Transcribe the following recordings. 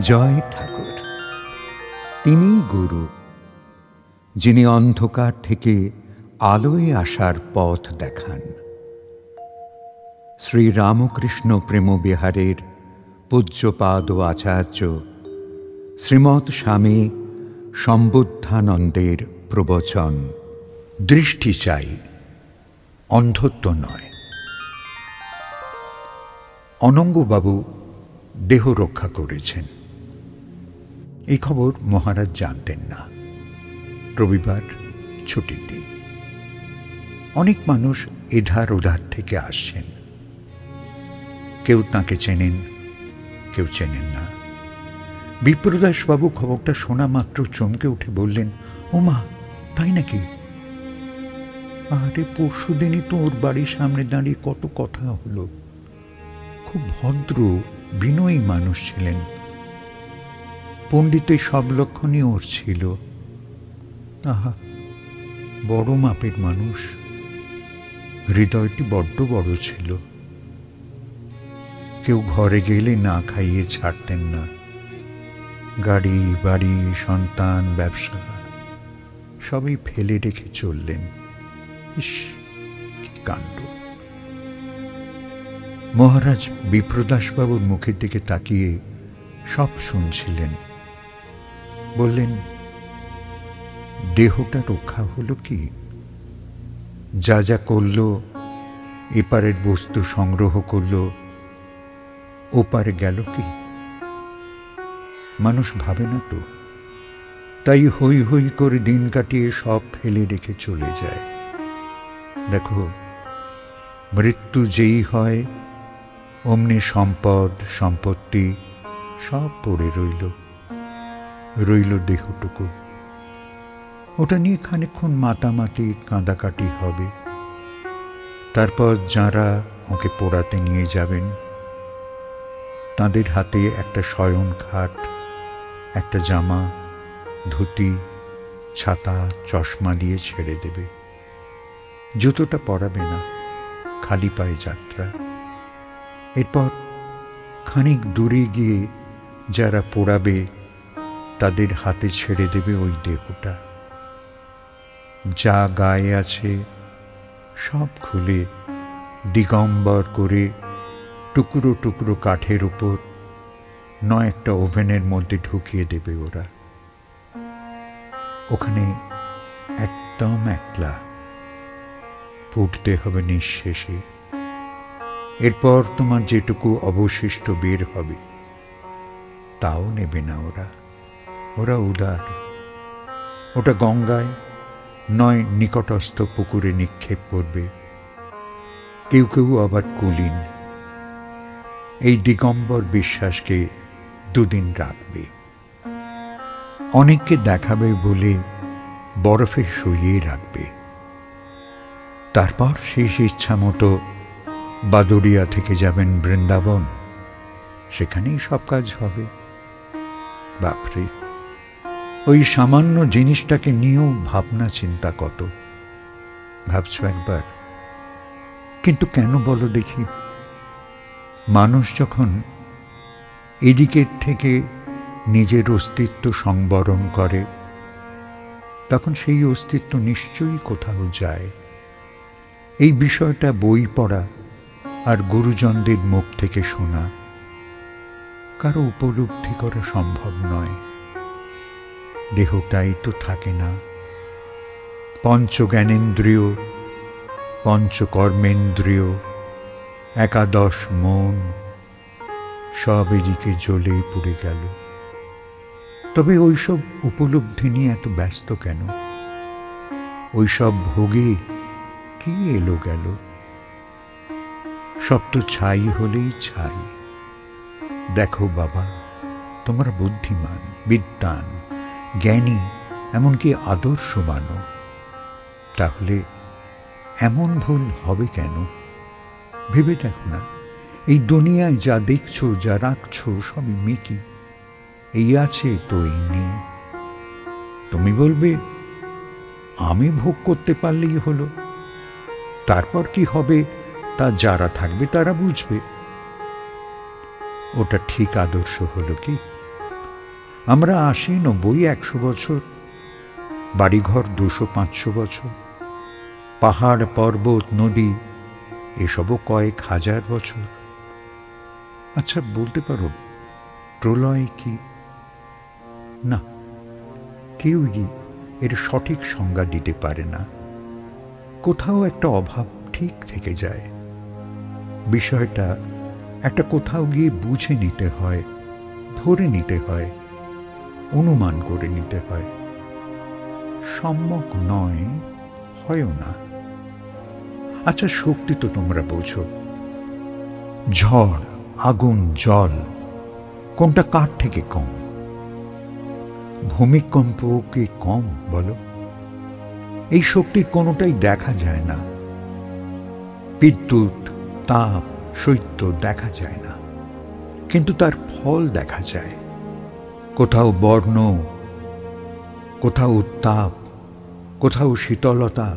জয় ঠাকুর। তিনিই গুরু, যিনি অন্ধকার থেকে আলোয় আসার পথ দেখান। শ্রী রামকৃষ্ণ প্রেমবিহারের পূজ্যপাদ আচার্য শ্রীমৎ স্বামী সম্বুদ্ধানন্দের প্রবচন। দৃষ্টি চাই, অন্ধত্ব নয়। অনঙ্গবাবু দেহ রক্ষা করেছেন, এই খবর মহারাজ জানতেন না। রবিবার ছুটির দিন। অনেক মানুষ এধার ওধার থেকে আসছেন। কেউ তাকে চেনেন, কেউ চেনেন না। বিপ্রদাসবাবু খবরটা শোনা মাত্র চমকে উঠে বললেন, ও মা, তাই নাকি? আরে পরশুদিনই তো ওর বাড়ির সামনে দাঁড়িয়ে কত কথা হলো। খুব ভদ্র বিনয়ী মানুষ ছিলেন। পণ্ডিতের সব লক্ষণই ওর ছিল। আহা, বড় মাপের মানুষ। হৃদয়টি বড্ড বড় ছিল। কেউ ঘরে গেলে না খাইয়ে ছাড়তেন না। গাড়ি বাড়ি সন্তান ব্যবসা সবই ফেলে রেখে চললেন। ইস, কি কাণ্ড! মহারাজ বিপ্রদাসবাবুর মুখের দিকে তাকিয়ে সব শুনছিলেন। বললেন, দেহটা রক্ষা হলো কি? যা যা করল, এপারের বস্তু সংগ্রহ করল, ওপারে গেল কি? মানুষ ভাবে না তো, তাই হই হই করে দিন কাটিয়ে সব ফেলে রেখে চলে যায়। দেখো, মৃত্যু যেই হয় অমনি সম্পদ সম্পত্তি সব পড়ে রইল দেহটুকু। ওটা নিয়ে খানিকক্ষণ মাতামাতি কাঁদাকাটি হবে। তারপর যাঁরা ওকে পোড়াতে নিয়ে যাবেন, তাদের হাতে একটা শয়ন খাট, একটা জামা, ধুতি, ছাতা, চশমা দিয়ে ছেড়ে দেবে। জুতোটা পরাবে না, খালি পায়ে যাত্রা। এরপর খানিক দূরে গিয়ে যারা পোড়াবে তাদের হাতে ছেড়ে দেবে ওই দেহটা। যা গায়ে আছে সব খুলে দিগম্বর করে টুকরো টুকরো কাঠের উপর নয় একটা ওভেনের মধ্যে ঢুকিয়ে দেবে ওরা। ওখানে একদম একলা ফুটতে হবে নিঃশেষে। এরপর তোমার যেটুকু অবশিষ্ট বের হবে তাও নেবে না ওরা উদার। ওটা গঙ্গায় নয় নিকটস্থ পুকুরে নিক্ষেপ করবে। কেউ কেউ আবার কুলীন। এই দিগম্বর বিশ্বাসকে দুদিন রাখবে। অনেককে দেখাবে বলে বরফে শুইয়ে রাখবে। তারপর শেষ ইচ্ছা মতো বাদুড়িয়া থেকে যাবেন বৃন্দাবন, সেখানেই সব কাজ হবে। বাপরে, ওই সামান্য জিনিসটাকে নিয়েও ভাবনা চিন্তা কত। ভাবছ একবার? কিন্তু কেন বলো দেখি? মানুষ যখন এদিকের থেকে নিজের অস্তিত্ব সংবরণ করে, তখন সেই অস্তিত্ব নিশ্চয়ই কোথাও যায়। এই বিষয়টা বই পড়া আর গুরুজনদের মুখ থেকে শোনা কারো উপলব্ধি করা সম্ভব নয়। দেহটাই তো থাকে না। পঞ্চজ্ঞানেন্দ্রিয়, পঞ্চকর্মেন্দ্রিয়, একাদশ মন সব এদিকে জ্বলেই পুড়ে গেল। তবে ওইসব উপলব্ধি নিয়ে এত ব্যস্ত কেন? ওইসব ভোগে কি এলো গেল? সব তো ছাই হলেই ছাই। দেখো বাবা, তোমরা বুদ্ধিমান, বিদ্বান, জ্ঞানী, এমনকি আদর্শবানও। তাহলে এমন ভুল হবে কেন? ভেবে দেখো না, এই দুনিয়ায় যা দেখছো, যা রাখছো, সবই মেকি। এই আছে তো এই নেই। তুমি বলবে, আমি ভোগ করতে পারলেই হলো। তারপর কি হবে তা যারা থাকবে তারা বুঝবে। ওটা ঠিক আদর্শ হলো কি? আমরা ৮০, ৯০, ১০০ বছর, বাড়িঘর ২০০-৫০০ বছর, পাহাড় পর্বত নদী এসবও কয়েক হাজার বছর। আচ্ছা, বলতে পারো প্রলয় কি? না, কেউই এর সঠিক সংজ্ঞা দিতে পারে না। কোথাও একটা অভাব ঠিক থেকে যায়। বিষয়টা একটা কোথাও গিয়ে বুঝে নিতে হয়, ধরে নিতে হয়, অনুমান করে নিতে হয়। সম্যক নয়, হয়ও না। আচ্ছা, শক্তি তো তোমরা বোঝো। ঝড়, আগুন, জল, কোনটা কার থেকে কম? ভূমিকম্প কি কম বলো? এই শক্তির কোনোটাই দেখা যায় না। বিদ্যুৎ, তাপ, শৈত্য দেখা যায় না, কিন্তু তার ফল দেখা যায়। কোথাও বর্ণ, কোথাও উত্তাপ, কোথাও শীতলতা,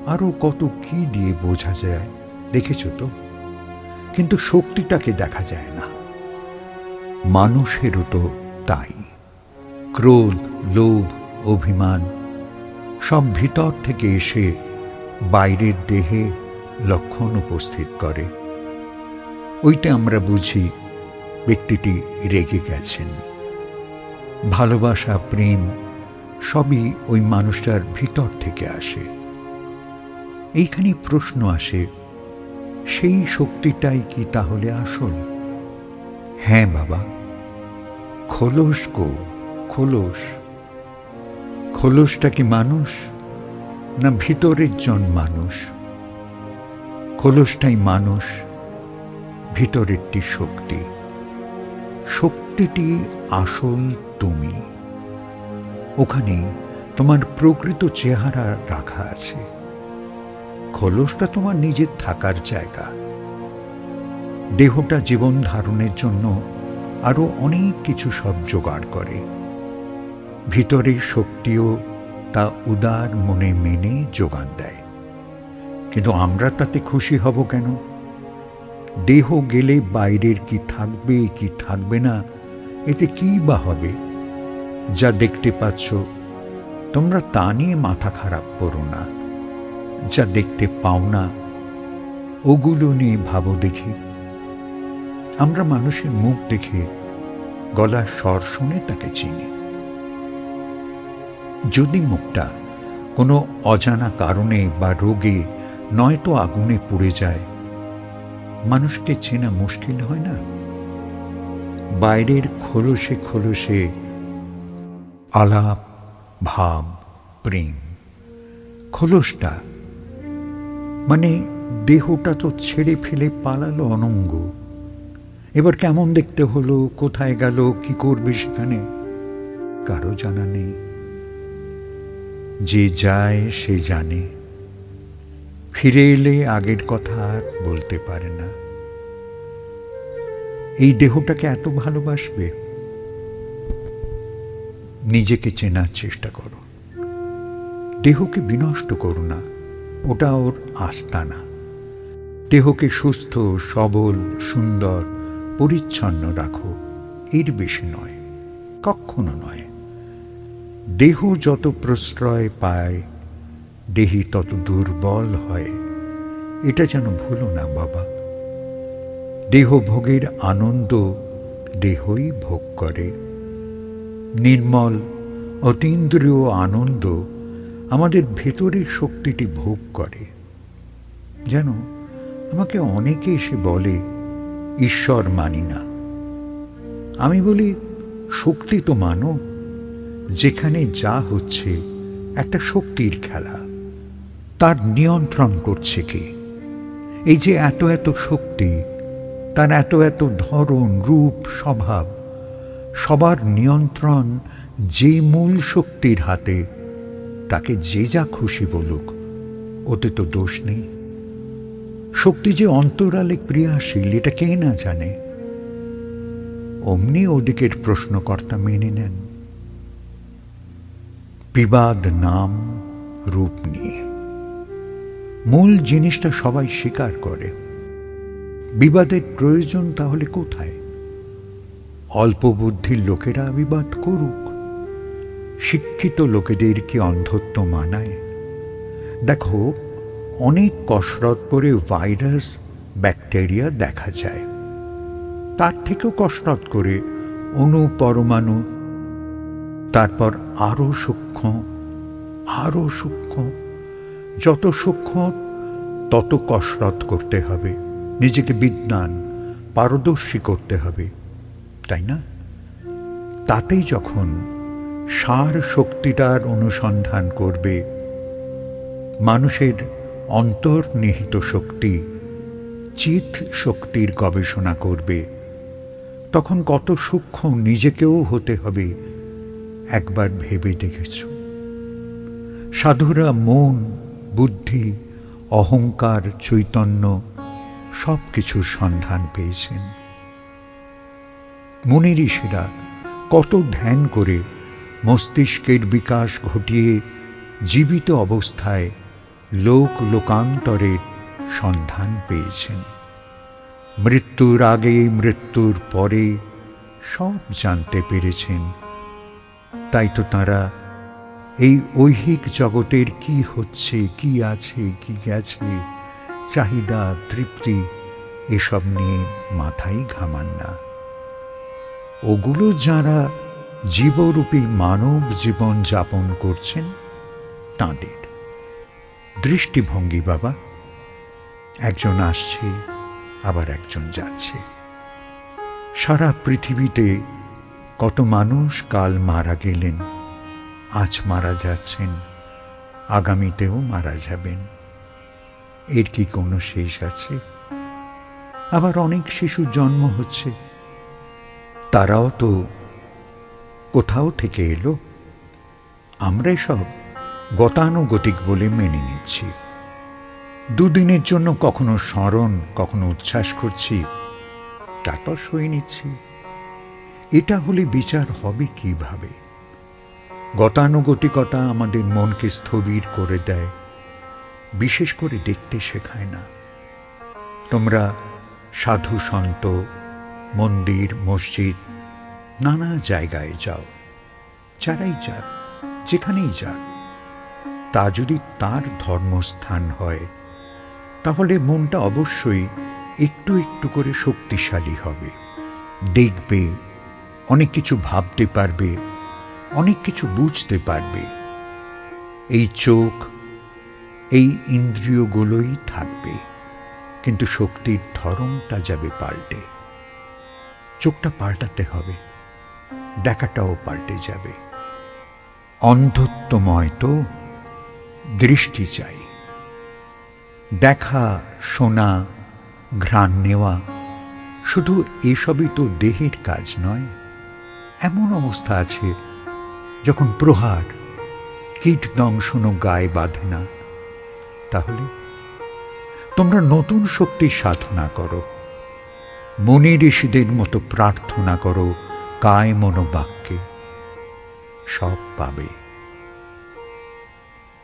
আরো কত কি দিয়ে বোঝা যায়, দেখেছ তো? কিন্তু শক্তিটাকে দেখা যায় না। মানুষেরও তো তাই। ক্রোধ, লোভ, অভিমান সব ভিতর থেকে এসে বাইরের দেহে লক্ষণ উপস্থিত করে। ওইটা আমরা বুঝি ব্যক্তিটি রেগে গেছেন। ভালোবাসা, প্রেম সবই ওই মানুষটার ভিতর থেকে আসে। এইখানে প্রশ্ন আসে, সেই শক্তিটাই কি তাহলে আসল? হ্যাঁ বাবা, খোলস গো, খোলস। খোলসটা কি মানুষ, না ভিতরের জন মানুষ? খোলসটাই মানুষ, ভিতরেরটি শক্তি। শক্তিটি আসল তুমি। ওখানে তোমার প্রকৃত চেহারা রাখা আছে। খোলসটা তোমার নিজের থাকার জায়গা। দেহটা জীবন ধারণের জন্য আরো অনেক কিছু সব জোগাড় করে। ভিতরের শক্তিও তা উদার মনে মেনে যোগান দেয়। কিন্তু আমরা তাতে খুশি হব কেন? দেহ গেলে বাইরের কি থাকবে কি থাকবে না, এতে কি বা হবে? যা দেখতে পাচ্ছ তোমরা তা নিয়ে মাথা খারাপ করো না। যা দেখতে পাও না ওগুলো নিয়ে ভাবো দেখি। আমরা মানুষের মুখ দেখে, গলার স্বর শুনে তাকে চিনি। যদি মুখটা কোনো অজানা কারণে বা রোগে নয়তো আগুনে পুড়ে যায়, মানুষকে চেনা মুশকিল হয় না? বাইরের খোলসে খোলসে আলাপ, ভাব, প্রেম। খোলসটা মানে দেহটা তো ছেড়ে ফেলে পালালো অনঙ্গ। এবার কেমন দেখতে হলো, কোথায় গেল, কি করবে সেখানে, কারো জানা নেই। যে যায় সে জানে। ফিরে এলে আগের কথা আর বলতে পারে না। এই দেহটাকে এত ভালোবাসবে? নিজেকে চেনার চেষ্টা করো। দেহকে বিনষ্ট করো না, ওটা ওর আস্তানা। দেহকে সুস্থ, সবল, সুন্দর, পরিচ্ছন্ন রাখো, এর বেশি নয়, কখনো নয়। দেহ যত প্রশ্রয় পায়, দেহি তত দুর্বল হয়, এটা যেন ভুলো না বাবা। দেহ ভোগের আনন্দ দেহই ভোগ করে। নির্মল অতীন্দ্রিয় আনন্দ আমাদের ভেতরের শক্তিটি ভোগ করে। যেন আমাকে অনেকে এসে বলে ঈশ্বর মানি না। আমি বলি, শক্তি তো মানো। যেখানে যা হচ্ছে একটা শক্তির খেলা, তার নিয়ন্ত্রণ করছে কে? এই যে এত এত শক্তি, তার এত এত ধরন, রূপ, স্বভাব, সবার নিয়ন্ত্রণ যে মূল শক্তির হাতে, তাকে যে যা খুশি বলুক, ওতে তো দোষ নেই। শক্তি যে অন্তরালে ক্রিয়াশীল, এটা কে না জানে? অমনি ওদিকের প্রশ্নকর্তা মেনে নেন। বিবাদ নাম রূপ নিয়ে। মূল জিনিসটা সবাই স্বীকার করে। বিবাদের প্রয়োজন তাহলে কোথায়? অল্প বুদ্ধির লোকেরা বিবাদ করুক, শিক্ষিত লোকেদের কি অন্ধত্ব মানায়? দেখো, অনেক কসরত করে ভাইরাস ব্যাকটেরিয়া দেখা যায়, তার থেকেও কসরত করে অণু পরমাণু, তারপর আরো সূক্ষ্ম, আরো সূক্ষ্ম, যত সূক্ষ্ম তত কসরত করতে হবে, নিজেকে বিদ্বান পারদর্শী করতে হবে, তাই না? তাতেই যখন সার শক্তিটার অনুসন্ধান করবে, মানুষের অন্তর্নিহিত শক্তি, চিৎ শক্তির গবেষণা করবে, তখন কত সূক্ষ্ম নিজেকেও হতে হবে একবার ভেবে দেখেছ? সাধুরা মন, বুদ্ধি, অহংকার, চৈতন্য সব কিছুর সন্ধান পেয়েছেন। মুনি ঋষিরা কত ধ্যান করে মস্তিষ্কের বিকাশ ঘটিয়ে জীবিত অবস্থায় লোক লোকান্তরের সন্ধান পেয়েছেন। মৃত্যুর আগে, মৃত্যুর পরে সব জানতে পেরেছেন। তাই তো তাঁরা এই ঐহিক জগতের কি হচ্ছে, কি আছে, কি গেছে, চাহিদা, তৃপ্তি এসব নিয়ে মাথাই ঘামান না। ওগুলো যারা জীবরূপী মানব জীবন যাপন করছেন তাঁদের দৃষ্টিভঙ্গি বাবা, একজন আসছে আবার একজন যাচ্ছে। সারা পৃথিবীতে কত মানুষ কাল মারা গেলেন, আজ মারা যাচ্ছেন, আগামীতেও মারা যাবেন। এর কি কোনো শেষ আছে? আবার অনেক শিশু জন্ম হচ্ছে, তারাও তো কোথাও থেকে এলো। আমরা সব গতানুগতিক বলে মেনে নিচ্ছি। দুদিনের জন্য কখনো স্মরণ, কখনো উচ্ছ্বাস করছি, তারপর সয়ে নিচ্ছি। এটা হলে বিচার হবে কিভাবে? গতানুগতিকতা আমাদের মনকে স্থবির করে দেয়, বিশেষ করে দেখতে শেখায় না। তোমরা সাধু সন্ত, মন্দির, মসজিদ, নানা জায়গায় যাও, যারাই যাক, যেখানেই যাক, তা যদি তার ধর্মস্থান হয়, তাহলে মনটা অবশ্যই একটু একটু করে শক্তিশালী হবে। দেখবে, অনেক কিছু ভাবতে পারবে, অনেক কিছু বুঝতে পারবে। এই চোখ, এই ইন্দ্রিয়গুলোই থাকবে, কিন্তু শক্তির ধরনটা যাবে পাল্টে। চোখটা পাল্টাতে হবে, দেখাটাও পাল্টে যাবে। অন্ধত্বময় তো, দৃষ্টি চাই। দেখা, শোনা, ঘ্রাণ নেওয়া, শুধু এসবই তো দেহের কাজ নয়। এমন অবস্থা আছে যখন প্রহার, কীট দংশনও গায়ে বাঁধে না। তাহলে তোমরা নতুন শক্তির সাধনা করো, মুনি ঋষিদের মতো প্রার্থনা করো, কায় মনোবাক্যে, সব পাবে।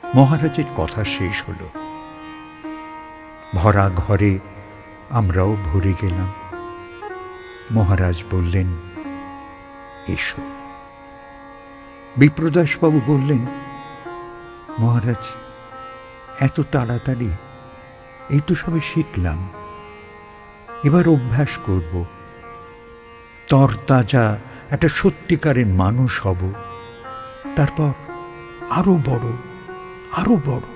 মহারাজের কথা শেষ হল। ভরা ঘরে আমরাও ভরে গেলাম। মহারাজ বললেন, এসো। বিপ্রদাসবাবু বললেন, মহারাজ, এত তাড়াতাড়ি? এই তো সবে শিখলাম, এবার অভ্যাস করব, তরতাজা একটা সত্যিকারের মানুষ হব, তারপর আরো বড়, আরো বড়।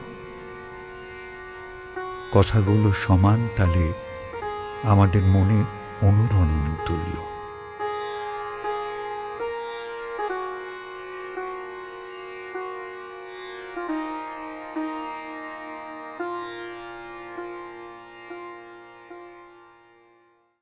কথাগুলো সমান তালে আমাদের মনে অনুরণন তুলল।